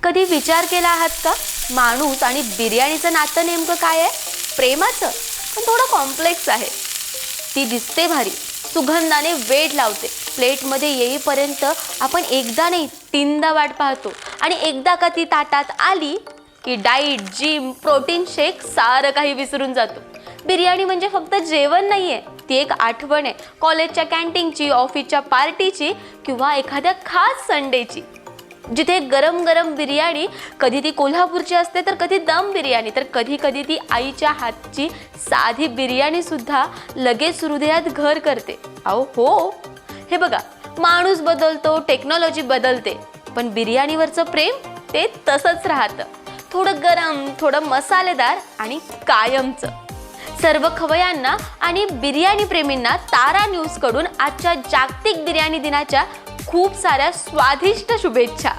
कधी विचार केला आहात का माणूस आणि बिर्याणीचं नातं नेमकं काय आहे? प्रेमाचं, पण थोडं कॉम्प्लेक्स आहे. ती दिसते भारी, सुगंधाने वेड लावते, प्लेटमध्ये येईपर्यंत आपण एकदा नाही तीनदा वाट पाहतो आणि एकदा का ती ताटात आली की डाईट, जिम, प्रोटीन शेक सारं काही विसरून जातो. बिर्याणी म्हणजे फक्त जेवण नाहीये, ती एक आठवण आहे, कॉलेजच्या कॅन्टीनची, ऑफिसच्या पार्टीची किंवा एखाद्या खास संडेची, जिथे गरम गरम बिर्याणी, कधी ती कोल्हापूरची असते तर कधी दम बिर्याणी, तर कधी कधी ती आईच्या हातची साधी बिर्याणी सुद्धा लगेच हृदयात घर करते. अहो हो, हे बघा, माणूस बदलतो, टेक्नॉलॉजी बदलते, पण बिर्याणीवरचं प्रेम ते तसंच राहतं. थोडं गरम, थोडं मसालेदार आणि कायमचं. सर्व खवयांना आणि बिर्याणी प्रेमींना तारा न्यूजकडून आजच्या जागतिक बिर्याणी दिनाच्या खूप साऱ्या स्वादिष्ट शुभेच्छा.